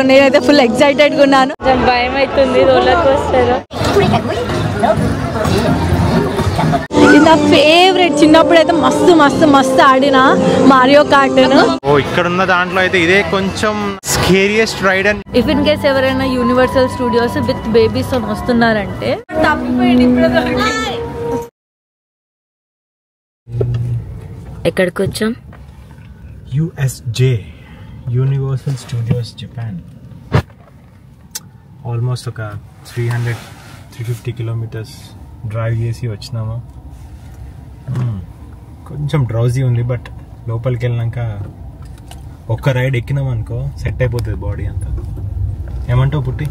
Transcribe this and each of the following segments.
నేనైతే ఫుల్ ఎక్సైటెడ్గా ఉన్నాను. భయం అవుతుంది రోలర్ కోస్టర్. ఇది నా ఫేవరెట్. చిన్నప్పుడు అయితే మస్తు మస్తు మస్తు ఆడిన మారియో కార్ట్. ఇక్కడ ఉన్న దాంట్లో అయితే ఇదే కొంచెం scariest ride. And if in case ఎవరైనా యూనివర్సల్ స్టూడియోస్ విత్ బేబీస్ వస్తున్నారంటే ఎక్కడికి వచ్చాం? USJ Universal Studios Japan. Almost ఒక 350 కిలోమీటర్స్ డ్రైవ్ చేసి వచ్చినాము. కొంచెం డ్రౌజీ ఉంది, బట్ లోపలికి వెళ్ళినాక ఒక్క రైడ్ ఎక్కినాం అనుకో సెట్ అయిపోతుంది బాడీ అంతా. ఏమంటావు పుట్టి?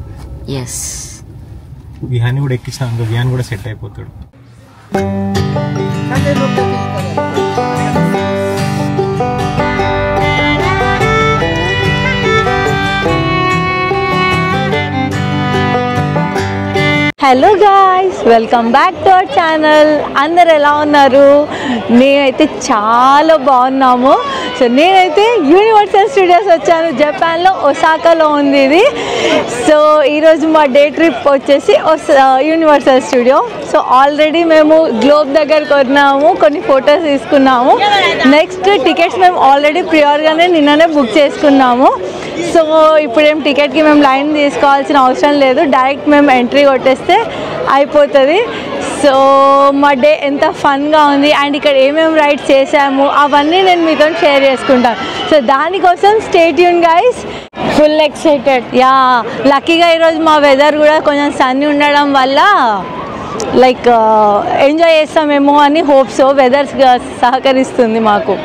ఎస్, విహాన్ని కూడా ఎక్కించినాం అనుకో విహాన్ కూడా సెట్ అయిపోతాడు. Hello guys, welcome back to our channel. అందరు ఎలా ఉన్నారు? నేనైతే చాలా బాగున్నాము. సో నేనైతే యూనివర్సల్ స్టూడియోస్ వచ్చాను. జపాన్లో ఒసాకాలో ఉంది ఇది. సో ఈరోజు మా డే ట్రిప్ వచ్చేసి యూనివర్సల్ స్టూడియో. సో ఆల్రెడీ మేము గ్లోబ్ దగ్గర కొన్నాము, కొన్ని ఫొటోస్ తీసుకున్నాము. నెక్స్ట్ టికెట్స్ మేము ఆల్రెడీ ప్రియార్గానే నిన్ననే బుక్ చేసుకున్నాము. సో ఇప్పుడేం టికెట్కి మేము లైన్ తీసుకోవాల్సిన అవసరం లేదు, డైరెక్ట్ మేము ఎంట్రీ కొట్టేస్తే అయిపోతుంది. సో మా డే ఎంత ఫన్గా ఉంది అండ్ ఇక్కడ ఏమేమి రైడ్స్ చేసాము అవన్నీ నేను మీతో షేర్ చేసుకుంటాను. సో దానికోసం stay tune guys. Full excited. Yeah, లక్కీగా ఈరోజు మా వెదర్ కూడా కొంచెం సన్నీ ఉండడం వల్ల లైక్ ఎంజాయ్ చేస్తామేమో అని హోప్. సో వెదర్ సహకరిస్తుంది మాకు.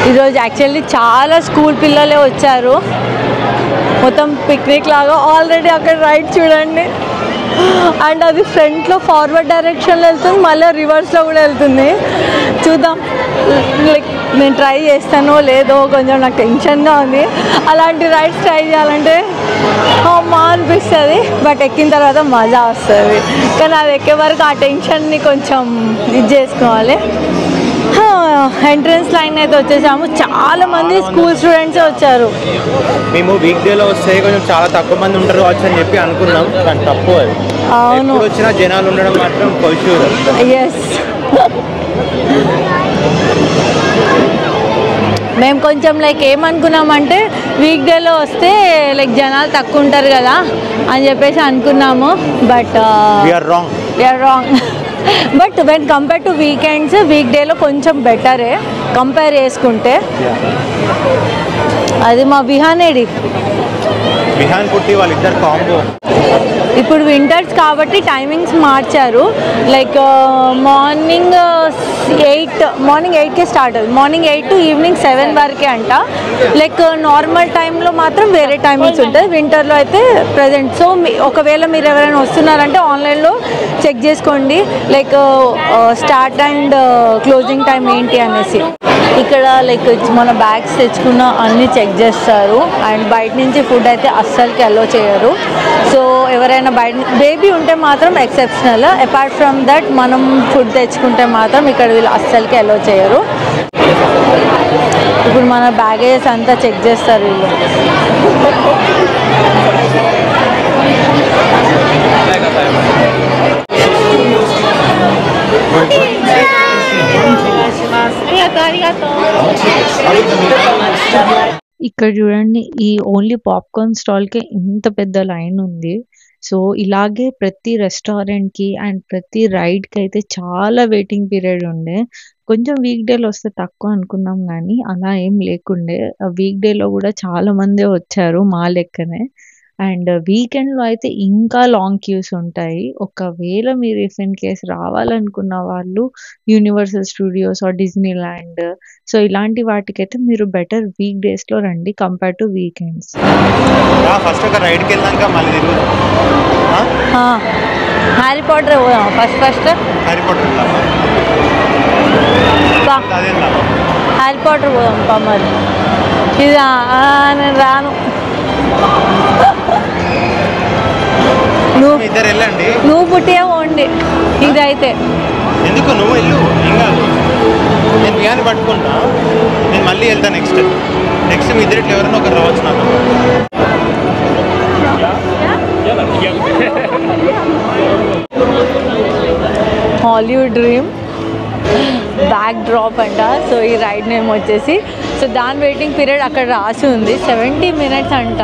ఈరోజు యాక్చువల్లీ చాలా స్కూల్ పిల్లలే వచ్చారు. మొత్తం పిక్నిక్ లాగా. ఆల్రెడీ అక్కడ రైడ్ చూడండి, అండ్ అది ఫ్రంట్లో ఫార్వర్డ్ డైరెక్షన్లో వెళ్తుంది, మళ్ళీ రివర్స్లో కూడా వెళ్తుంది. చూద్దాం, లైక్ నేను ట్రై చేస్తానో లేదో కొంచెం నాకు టెన్షన్గా ఉంది. అలాంటి రైడ్స్ ట్రై చేయాలంటే అమ్మా అనిపిస్తుంది, బట్ ఎక్కిన తర్వాత మజా వస్తుంది. కానీ అది ఎక్కే వరకు ఆ టెన్షన్ని కొంచెం ఇది చేసుకోవాలి. ఎంట్రన్స్ లైన్ అయితే వచ్చేసాము. చాలా మంది స్కూల్ స్టూడెంట్స్ వచ్చారు. మేము వీక్ డేలో వస్తే కొంచెం చాలా తక్కువ మంది ఉంటారు కావచ్చు అని చెప్పి అనుకున్నాం, కానీ తక్కువ. అవును, వచ్చిన జనాలు ఉండడం మాత్రం కొల్చూరు. ఎస్, మేము కొంచెం లైక్ ఏమనుకున్నామంటే వీక్ డేలో వస్తే లైక్ జనాలు తక్కువ ఉంటారు కదా అని చెప్పేసి అనుకున్నాము. But we are wrong. But when compare to weekends, week డేలో కొంచెం బెటరే కంపేర్ చేసుకుంటే. అది మా విహానేడి విహాన్ పుట్టి వాళ్ళిద్దరు కాంబో. ఇప్పుడు వింటర్స్ కాబట్టి టైమింగ్స్ మార్చారు. లైక్ మార్నింగ్ 8కే స్టార్ట్ అవుతుంది. మార్నింగ్ 8 to ఈవినింగ్ 7 వరకే అంట. లైక్ నార్మల్ టైంలో మాత్రం వేరే టైమింగ్స్ ఉంటుంది, వింటర్లో అయితే ప్రజెంట్. సో ఒకవేళ మీరు ఎవరైనా వస్తున్నారంటే ఆన్లైన్లో చెక్ చేసుకోండి, like start and closing time ఏంటి అనేసి. ఇక్కడ లైక్ మన బ్యాగ్స్ తెచ్చుకున్న అన్నీ చెక్ చేస్తారు, అండ్ బయట నుంచి ఫుడ్ అయితే అస్సలకి అలో చేయరు. సో ఎవరైనా బయట బేబీ ఉంటే మాత్రం ఎక్సెప్షనల్. అపార్ట్ ఫ్రమ్ దట్ మనం ఫుడ్ తెచ్చుకుంటే మాత్రం ఇక్కడ వీళ్ళు అస్సలకి అలో చేయరు. ఇప్పుడు మన బ్యాగేజెస్ అంతా చెక్ చేస్తారు వీళ్ళు. ఇక్కడ చూడండి, ఈ ఓన్లీ పాప్కార్న్ స్టాల్కే ఇంత పెద్ద లైన్ ఉంది. సో ఇలాగే ప్రతి రెస్టారెంట్కి అండ్ ప్రతి రైడ్కి అయితే చాలా వెయిటింగ్ పీరియడ్ ఉండే. కొంచెం వీక్ డేలో వస్తే తక్కువ అనుకున్నాం, కానీ అలా ఏం లేకుండే. వీక్ డేలో కూడా చాలా మందే వచ్చారు మా లెక్కనే. అండ్ వీకెండ్లో అయితే ఇంకా లాంగ్ క్యూస్ ఉంటాయి. ఒకవేళ మీరు ఇఫ్ ఇన్ కేస్ రావాలనుకున్న వాళ్ళు Universal Studios or Disneyland, so ఇలాంటి వాటికైతే మీరు బెటర్ వీక్ డేస్లో రండి కంపేర్ టు వీకెండ్స్. ఫస్ట్ ఒక రైడ్కి వెళ్ళాక మళ్ళీ Harry Potter first Harry Potter Harry Potter పోదాం మరి. ఇది నేను రాను. ఇద్దరు వెళ్ళండి, నువ్వు పుట్టిగా పోండి. ఇదైతే ఎందుకు నువ్వు వెళ్ళు, ఏం కాదు. నేను బియ్యాన్ని పట్టుకుంటా, నేను మళ్ళీ వెళ్తాను. నెక్స్ట్ మీ ఇద్దరిట్లో ఎవరైనా ఒకరు రావచ్చు నాతో. హాలీవుడ్ డ్రీమ్ బ్యాక్ డ్రాప్ అంట. సో ఈ రైడ్ నేమ్ వచ్చేసి, సో దాని వెయిటింగ్ పీరియడ్ అక్కడ రాసి ఉంది 70 minutes అంట.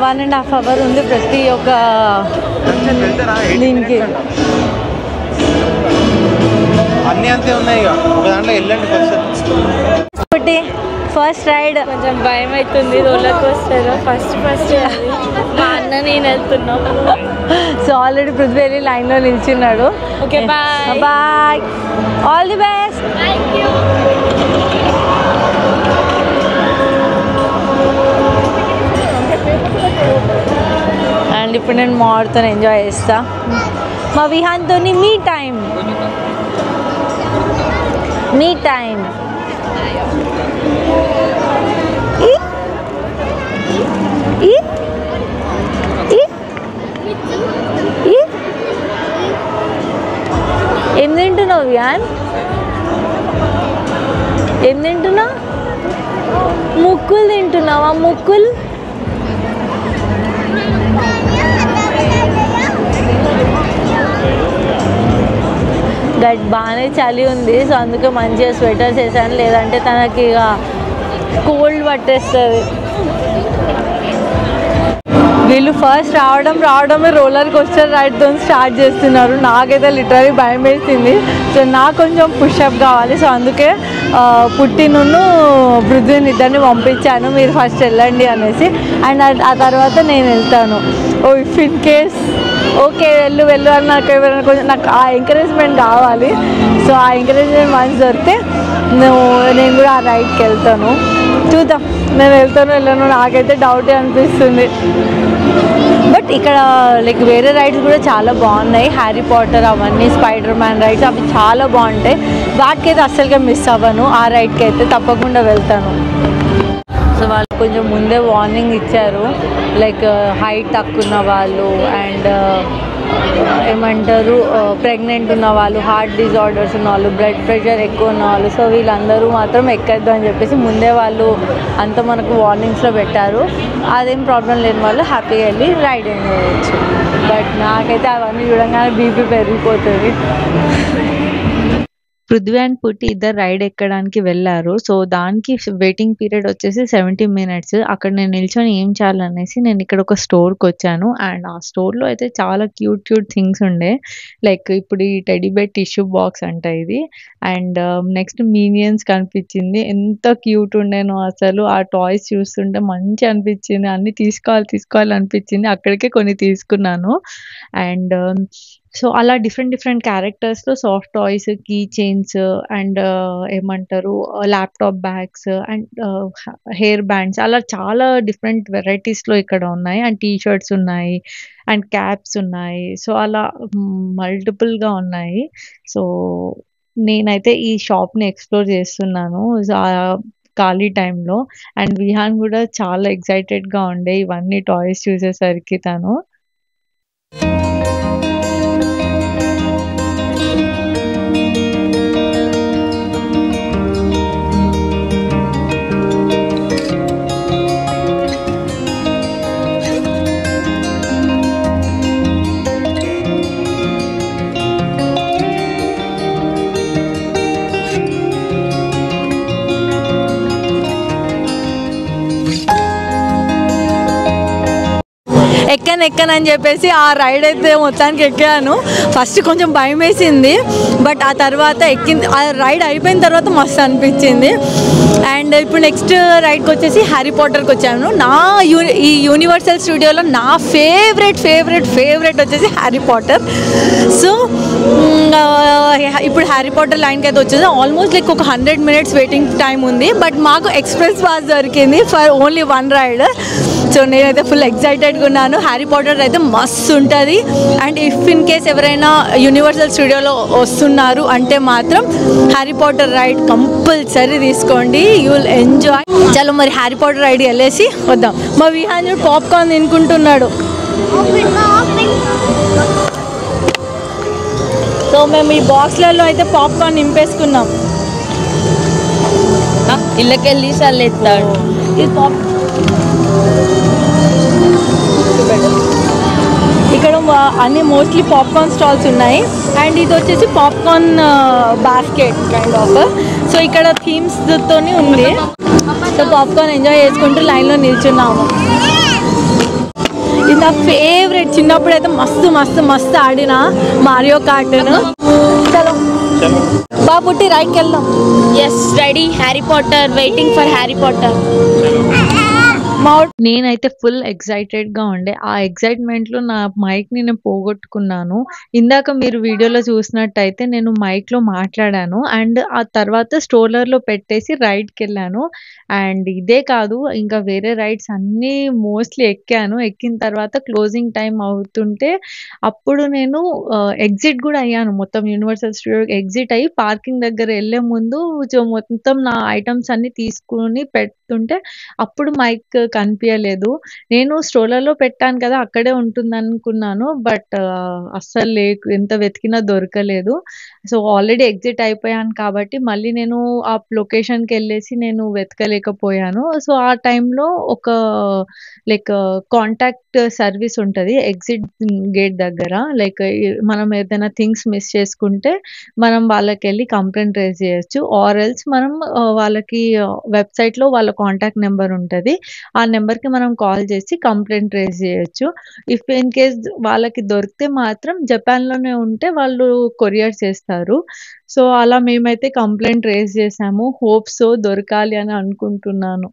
1.5 hours ఉంది ప్రతి ఒక్క దీనికి. అన్నీ అంతే ఉన్నాయి, ఒక దాంట్లో వెళ్ళండి ఒకటి ఫస్ట్ రైడ్ కొంచెం భయం అవుతుంది, రోలర్ కోస్టర్ ఫస్ట్ మా అన్న నేను వెళ్తున్నాం. సో ఆల్రెడీ పృథ్వీ వెళ్ళి లైన్లో నిల్చున్నాడు. Okay bye bye, all the best. And ఇప్పుడు నేను మాడుతో ఎంజాయ్ చేస్తా. మా విహాన్తో మీ టైం ఏం తింటున్నావు విహాన్? ఏం తింటున్నావు? ముక్కులు తింటున్నావా? ముక్కులు బాగానే చలి ఉంది. సో అందుకే మంచిగా స్వెటర్స్ వేసాను, లేదంటే తనకి ఇక కోల్డ్ పట్టేస్తుంది. వీళ్ళు ఫస్ట్ రావడమే రోలర్ కోస్టర్ రైడ్తో స్టార్ట్ చేస్తున్నారు. నాకైతే లిటరలీ భయం వేసింది. సో నాకు కొంచెం పుషప్ కావాలి. సో అందుకే పుట్టినను పృథ్వీని ఇద్దరిని పంపించాను, మీరు ఫస్ట్ వెళ్ళండి అనేసి. అండ్ ఆ తర్వాత నేను వెళ్తాను. ఇఫ్ ఇన్ కేస్ ఓకే వెళ్ళు అని నాకు ఎవరైనా కొంచెం నాకు ఆ ఎంకరేజ్మెంట్ కావాలి. సో ఆ ఎంకరేజ్మెంట్ మంచి దొరికితే నేను కూడా ఆ రైడ్కి వెళ్తాను. చూద్దాం, నేను వెళ్ళను నాకైతే డౌటే అనిపిస్తుంది. బట్ ఇక్కడ లైక్ వేరే రైడ్స్ కూడా చాలా బాగున్నాయి. హ్యారీ పాటర్ అవన్నీ, స్పైడర్ మ్యాన్ రైడ్స్ అవి చాలా బాగుంటాయి. వాటికైతే అస్సలుగా మిస్ అవ్వను. ఆ రైడ్కి అయితే తప్పకుండా వెళ్తాను. సో వాళ్ళు కొంచెం ముందే వార్నింగ్ ఇచ్చారు, లైక్ హైట్ తక్కువ ఉన్న వాళ్ళు అండ్ ఏమంటారు ప్రెగ్నెంట్ ఉన్న వాళ్ళు, హార్ట్ డిజార్డర్స్ ఉన్న వాళ్ళు, బ్లడ్ ప్రెషర్ ఎక్కువ ఉన్న వాళ్ళు, సో వీళ్ళందరూ మాత్రం ఎక్కద్దు అని చెప్పేసి ముందే వాళ్ళు అంతా మనకు వార్నింగ్స్లో పెట్టారు. అదేం ప్రాబ్లం లేని వాళ్ళు హ్యాపీగా వెళ్ళి రైడ్ ఎంజాయ్ చేయొచ్చు. బట్ నాకైతే అవన్నీ చూడంగానే బీపీ పెరిగిపోతుంది. పృథ్వీ అండ్ పుట్టి ఇద్దరు రైడ్ ఎక్కడానికి వెళ్ళారు. సో దానికి వెయిటింగ్ పీరియడ్ వచ్చేసి 70 minutes. అక్కడ నేను నిల్చొని ఏం చేయాలనేసి నేను ఇక్కడ ఒక స్టోర్కి వచ్చాను. అండ్ ఆ స్టోర్లో అయితే చాలా క్యూట్ థింగ్స్ ఉండే, లైక్ ఇప్పుడు ఈ టెడీ బేర్ టిష్యూ బాక్స్ అంట ఇది. అండ్ నెక్స్ట్ మీనియన్స్ కనిపించింది, ఎంత క్యూట్ ఉండేనో అసలు. ఆ టాయ్స్ చూస్తుంటే మంచి అనిపించింది, అన్ని తీసుకోవాలి అనిపించింది. అక్కడికే కొన్ని తీసుకున్నాను. అండ్ సో అలా డిఫరెంట్ క్యారెక్టర్స్లో soft toys, key chains and ఏమంటారు laptop bags and hair bands, అలా చాలా డిఫరెంట్ వెరైటీస్లో ఇక్కడ ఉన్నాయి. అండ్ టీషర్ట్స్ ఉన్నాయి అండ్ క్యాప్స్ ఉన్నాయి. సో అలా మల్టిపుల్గా ఉన్నాయి. సో నేనైతే ఈ షాప్ని ఎక్స్ప్లోర్ చేస్తున్నాను ఖాళీ టైంలో. అండ్ విహాన్ కూడా చాలా ఎక్సైటెడ్గా ఉండే ఇవన్నీ టాయ్స్ చూసేసరికి. తను ఎక్కనని చెప్పేసి ఆ రైడ్ అయితే మొత్తానికి ఎక్కాను. ఫస్ట్ కొంచెం భయం వేసింది, బట్ ఆ తర్వాత ఆ రైడ్ అయిపోయిన తర్వాత మస్తు అనిపించింది. అండ్ ఇప్పుడు నెక్స్ట్ రైడ్కి వచ్చేసి హ్యారీ పాటర్కి వచ్చాను. ఈ యూనివర్సల్ స్టూడియోలో నా ఫేవరెట్ వచ్చేసి హ్యారీ పాటర్. సో ఇప్పుడు హ్యారీ పాటర్ లైన్కి అయితే వచ్చేసి ఆల్మోస్ట్ లైక్ ఒక 100 minutes వెయిటింగ్ టైం ఉంది. బట్ మాకు ఎక్స్ప్రెస్ పాస్ దొరికింది ఫర్ ఓన్లీ 1 ride. సో నేనైతే ఫుల్ ఎక్సైటెడ్గా ఉన్నాను. హ్యారీ పాటర్ అయితే మస్తు ఉంటుంది. అండ్ ఇఫ్ ఇన్ కేస్ ఎవరైనా యూనివర్సల్ స్టూడియోలో వస్తున్నారు అంటే మాత్రం హ్యారీ పాటర్ రైడ్ కంపల్సరీ తీసుకోండి, యూ విల్ ఎంజాయ్. చలో మరి హ్యారీ పాటర్ రైడ్ వెళ్ళేసి వద్దాం. మా విహాన్ పాప్కార్న్ తినుకుంటున్నాడు. మేము ఈ బాక్స్లలో అయితే పాప్కార్న్ నింపేసుకున్నాం. ఇళ్ళకెళ్ళి సార్లు ఎత్తాడు. ఇది ఇక్కడ అన్ని మోస్ట్లీ పాప్కార్న్ స్టాల్స్ ఉన్నాయి. అండ్ ఇది వచ్చేసి popcorn basket kind of. So ఇక్కడ థీమ్స్తో ఉంది. సో పాప్కార్న్ ఎంజాయ్ చేసుకుంటూ లైన్లో నిల్చున్నాము. ఇది నా ఫేవరెట్. చిన్నప్పుడు అయితే మస్తు మస్తు మస్తు ఆడిన మారియో కార్టూన్. చలో బాబుట్టి రైడ్కి వెళ్దాం. Yes ready. Harry Potter, waiting for Harry Potter. నేనైతే ఫుల్ ఎక్సైటెడ్ గా ఉండే. ఆ ఎక్సైట్మెంట్ లో నా మైక్ ని నేను పోగొట్టుకున్నాను. ఇందాక మీరు వీడియోలో చూసినట్టయితే నేను మైక్ లో మాట్లాడాను అండ్ ఆ తర్వాత స్ట్రోలర్ లో పెట్టేసి రైడ్ కి వెళ్ళాను. అండ్ ఇదే కాదు, ఇంకా వేరే రైడ్స్ అన్ని మోస్ట్లీ ఎక్కాను. ఎక్కిన తర్వాత క్లోజింగ్ టైం అవుతుంటే అప్పుడు నేను ఎగ్జిట్ కూడా అయ్యాను. మొత్తం యూనివర్సల్ స్టూడియో ఎగ్జిట్ అయ్యి పార్కింగ్ దగ్గర వెళ్ళే ముందు మొత్తం నా ఐటమ్స్ అన్ని తీసుకుని పెడుతుంటే అప్పుడు మైక్ కనిపించలేదు. నేను స్ట్రోలర్ లో పెట్టాను కదా, అక్కడే ఉంటుంది అనుకున్నాను. బట్ అస్సలు ఎంత వెతికినా దొరకలేదు. సో ఆల్రెడీ ఎగ్జిట్ అయిపోయాను కాబట్టి మళ్ళీ నేను ఆ లొకేషన్కి వెళ్ళేసి నేను వెతకలేకపోయాను. సో ఆ టైంలో ఒక లైక్ కాంటాక్ట్ సర్వీస్ ఉంటుంది ఎగ్జిట్ గేట్ దగ్గర. లైక్ మనం ఏదైనా థింగ్స్ మిస్ చేసుకుంటే మనం వాళ్ళకి వెళ్ళి కంప్లైంట్ రేజ్ చేయొచ్చు. ఆర్ ఎల్స్ మనం వాళ్ళకి వెబ్సైట్లో వాళ్ళ కాంటాక్ట్ నెంబర్ ఉంటుంది, ఆ నెంబర్కి మనం కాల్ చేసి కంప్లైంట్ రేజ్ చేయొచ్చు. ఇఫ్ ఇన్ కేస్ వాళ్ళకి దొరికితే మాత్రం జపాన్లోనే ఉంటే వాళ్ళు కొరియర్ చేస్తారు. సో అలా మేమైతే కంప్లైంట్ రేజ్ చేసాము. హోప్ సో దొరకాలి అని అనుకుంటున్నాను.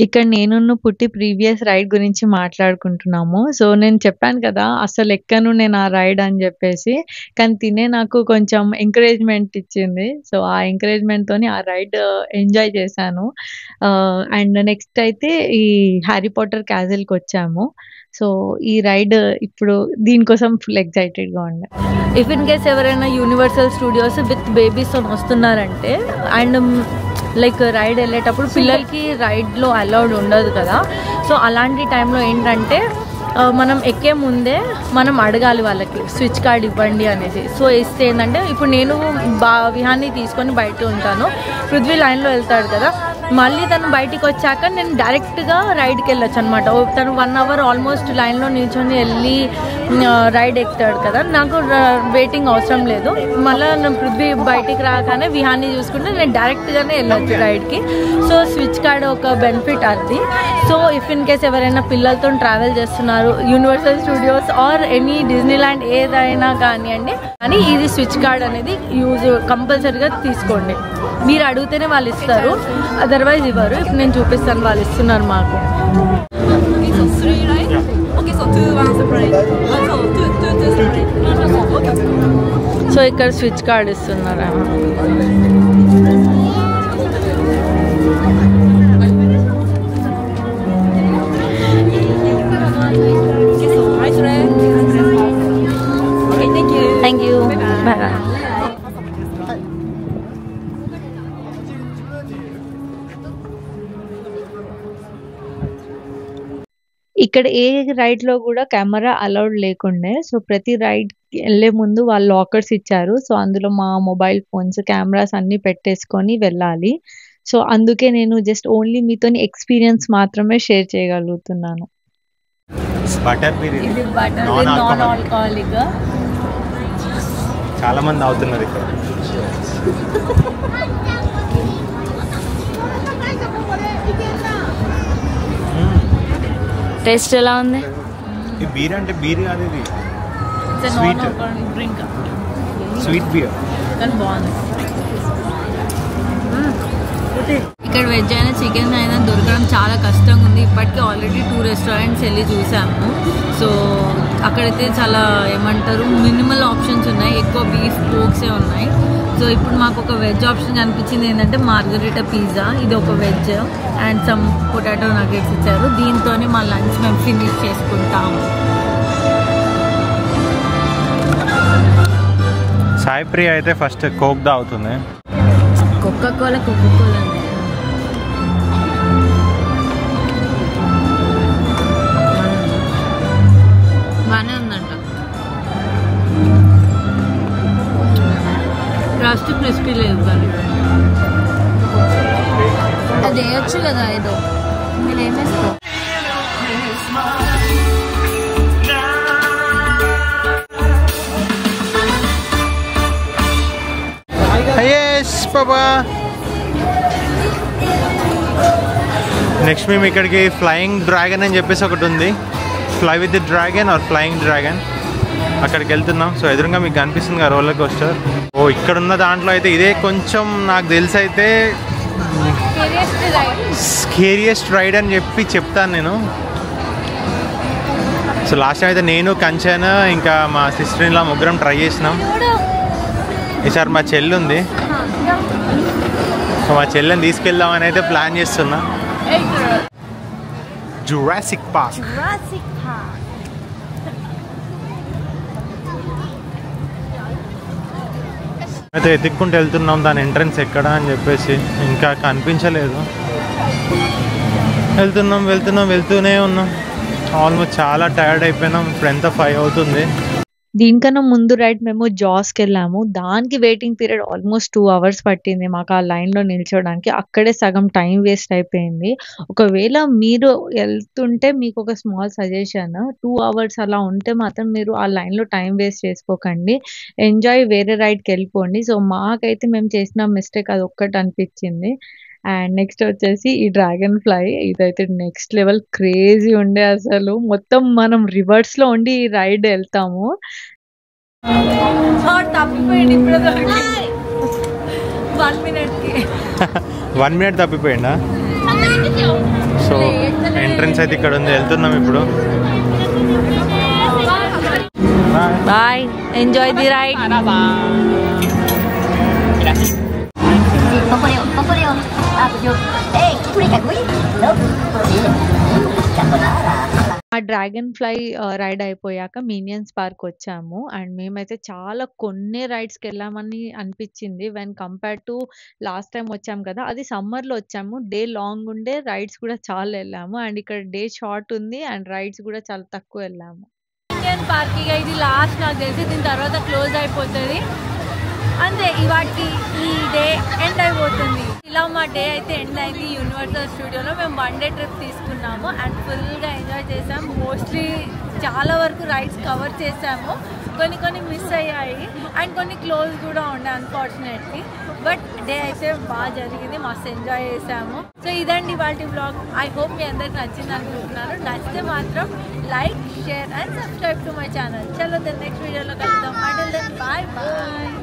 ఇక్కడ నేను పుట్టి ప్రీవియస్ రైడ్ గురించి మాట్లాడుకుంటున్నాము. సో నేను చెప్పాను కదా అసలు ఎక్కను నేను ఆ రైడ్ అని చెప్పేసి, కానీ తినే నాకు కొంచెం ఎంకరేజ్మెంట్ ఇచ్చింది. సో ఆ ఎంకరేజ్మెంట్ తోని ఆ రైడ్ ఎంజాయ్ చేశాను. అండ్ నెక్స్ట్ అయితే ఈ హ్యారీ పాటర్ క్యాజిల్కి వచ్చాము. సో ఈ రైడ్ ఇప్పుడు దీనికోసం ఫుల్ ఎక్సైటెడ్గా ఉండే. ఇఫ్ ఇన్ కేస్ ఎవరైనా యూనివర్సల్ స్టూడియోస్ విత్ బేబీస్ వస్తున్నారంటే అండ్ లైక్ రైడ్ వెళ్ళేటప్పుడు పిల్లలకి రైడ్లో అలౌడ్ ఉండదు కదా. సో అలాంటి టైంలో ఏంటంటే మనం ఎక్కే ముందే మనం అడగాలి వాళ్ళకి స్విచ్ కార్డ్ ఇవ్వండి అనేసి. సో ఇస్తే ఏంటంటే ఇప్పుడు నేను విహాన్ని తీసుకొని బయట ఉంటాను, పృథ్వీ లైన్లో వెళ్తాడు కదా, మళ్ళీ తను బయటికి వచ్చాక నేను డైరెక్ట్గా రైడ్కి వెళ్ళొచ్చు అనమాట. తను 1 hour ఆల్మోస్ట్ లైన్లో నిల్చొని వెళ్ళి రైడ్ ఎక్కుతాడు కదా, నాకు వెయిటింగ్ అవసరం లేదు. మళ్ళీ నేను పృథ్వీ బయటికి రాగానే విహాన్ని చూసుకుంటే నేను డైరెక్ట్గానే వెళ్ళొచ్చు రైడ్కి. సో స్విచ్ కార్డ్ ఒక బెనిఫిట్ అది. సో ఇఫ్ ఇన్ కేస్ ఎవరైనా పిల్లలతో ట్రావెల్ చేస్తున్నారు universal Studios or any Disney land ఏదైనా కానివ్వండి, కానీ ఇది స్విచ్ కార్డ్ అనేది యూజ్ కంపల్సరీగా తీసుకోండి. మీరు అడిగితేనే వాళ్ళు ఇస్తారు, అదర్వైజ్ ఇవ్వరు. ఇప్పుడు నేను చూపిస్తాను, వాళ్ళు ఇస్తున్నారు మాకు. సో ఇక్కడ స్విచ్ కార్డ్ ఇస్తున్నారా? Thank you. Bye bye. ఇక్కడ ఏ రైడ్ లో కూడా కెమెరా అలౌడ్ లేకుండే. సో ప్రతి రైడ్ వెళ్ళే ముందు వాళ్ళు లాకర్స్ ఇచ్చారు. సో అందులో మా మొబైల్ ఫోన్స్ కెమెరాస్ అన్ని పెట్టేసుకొని వెళ్ళాలి. సో అందుకే నేను జస్ట్ ఓన్లీ మీతోని ఎక్స్పీరియన్స్ మాత్రమే షేర్ చేయగలుగుతున్నాను. ఇది బటర్ నాన్ ఆల్కహాలిక్. చాలా మంది అవుతున్నారు ఇక్కడ. టేస్ట్ ఎలా ఉంది? ఈ బీర్ అంటే బీర్ కాదు, ఇది స్వీట్ డ్రింక్, స్వీట్ బీర్. కానీ బాగుంది. ఇక్కడ వెజ్ అయినా చికెన్ అయినా దొరకడం చాలా కష్టంగా ఉంది. ఇప్పటికీ ఆల్రెడీ 2 restaurants వెళ్ళి చూసాము. సో అక్కడైతే చాలా ఏమంటారు మినిమల్ ఆప్షన్స్ ఉన్నాయి, ఎక్కువ బీఫ్ పోక్సే ఉన్నాయి. సో ఇప్పుడు మాకు ఒక వెజ్ ఆప్షన్ అనిపించింది ఏంటంటే మార్గరిటా పిజ్జా, ఇది ఒక veg and some potato nuggets ఇచ్చారు. దీంతో మా లంచ్ మేము ఫినిష్ చేసుకుంటాము. సాయి ప్రియ అయితే ఫస్ట్ కోక్ తాగుతుంది. కోకా కోలా బాగానే ఉందంట. లాస్ట్ క్రిస్పీ లేదు కానీ అది వేయచ్చు కదా. ఏదో మీరు ఏమేస్తావు? నెక్స్ట్ మేము ఇక్కడికి ఫ్లయింగ్ డ్రాగన్ అని చెప్పేసి ఒకటి ఉంది. Fly with the dragon or flying dragon, అక్కడికి వెళ్తున్నాం. సో ఎదురుగా మీకు కనిపిస్తుంది కదా రోలర్ కోస్టర్. ఓ ఇక్కడ ఉన్న దాంట్లో అయితే ఇదే కొంచెం నాకు తెలిసి అయితే స్కేరియస్ట్ రైడ్ అని చెప్తాను నేను. సో లాస్ట్ టైం అయితే నేను, కంచన్, ఇంకా మా సిస్టర్ ఇలా ముగ్గురం ట్రై చేసినాం. ఈసారి మా చెల్లి ఉంది, సో మా చెల్లెని తీసుకెళ్దామని అయితే ప్లాన్ చేస్తున్నా. Jurassic park. అయితే ఎత్తుక్కుంటూ వెళ్తున్నాం దాని ఎంట్రన్స్ ఎక్కడ అని చెప్పేసి, ఇంకా కనిపించలేదు. వెళ్తూనే ఉన్నాం. ఆల్మోస్ట్ చాలా టైర్డ్ అయిపోయినాం. ఇప్పుడు ఎంత 5 అవుతుంది. దీనికన్నా ముందు రైడ్ మేము జాస్కి వెళ్ళాము. దానికి వెయిటింగ్ పీరియడ్ ఆల్మోస్ట్ 2 hours పట్టింది మాకు ఆ లైన్లో నిల్చోడానికి. అక్కడే సగం టైం వేస్ట్ అయిపోయింది. ఒకవేళ మీరు వెళ్తుంటే మీకు ఒక స్మాల్ సజెషన్, 2 hours అలా ఉంటే మాత్రం మీరు ఆ లైన్లో టైం వేస్ట్ చేసుకోకండి, ఎంజాయ్ వేరే రైడ్కి వెళ్ళిపోండి. సో మాకైతే మేము చేసిన మిస్టేక్ అది ఒక్కటి అనిపించింది. అండ్ నెక్స్ట్ వచ్చేసి ఈ డ్రాగన్ ఫ్లై, ఇదైతే నెక్స్ట్ లెవెల్ క్రేజీ ఉండే. అసలు మొత్తం మనం రివర్స్లో ఉండి ఈ రైడ్ వెళ్తాము. తప్పిపోయింది ఇప్పుడు 1 minute తప్పిపోయిందా? సో ఎంట్రన్స్ అయితే ఇక్కడ ఉంది, వెళ్తున్నాం ఇప్పుడు. Bye, enjoy the ride. ఆ డ్రాగన్ ఫ్లై రైడ్ అయిపోయాక మినియన్స్ పార్క్ వచ్చాము. అండ్ మేమైతే చాలా కొన్ని రైడ్స్కి వెళ్ళామని అనిపించింది when compare to last time వచ్చాము కదా, అది సమ్మర్లో వచ్చాము. డే లాంగ్ ఉండే రైడ్స్ కూడా చాలా వెళ్ళాము. అండ్ ఇక్కడ డే షార్ట్ ఉంది అండ్ రైడ్స్ కూడా చాలా తక్కువ వెళ్ళాము. ఇండియన్ పార్క్ ఇక ఇది లాస్ట్ నాకు తెలిసి, దీని తర్వాత క్లోజ్ అయిపోతుంది అంతే. ఇవాటికి ఈ డే ఎండ్ అయిపోతుంది. ఇలా మా డే అయితే ఎండ్ అయింది. యూనివర్సల్ స్టూడియోలో మేము 1 day ట్రిప్ తీసుకున్నాము అండ్ ఫుల్గా ఎంజాయ్ చేసాము. మోస్ట్లీ చాలా వరకు రైడ్స్ కవర్ చేసాము. కొన్ని మిస్ అయ్యాయి అండ్ కొన్ని క్లోజ్ కూడా ఉండే అన్ఫార్చునేట్లీ. బట్ డే అయితే బాగా జరిగింది, మస్తు ఎంజాయ్ చేసాము. సో ఇదండి వాటి వ్లాగ్. ఐ హోప్ మీ అందరికి నచ్చింది అనుకుంటున్నాను. నచ్చితే మాత్రం like, share and subscribe to my channel. చలో దెన్ నెక్స్ట్ వీడియోలో కలుద్దాం. Until then bye bye.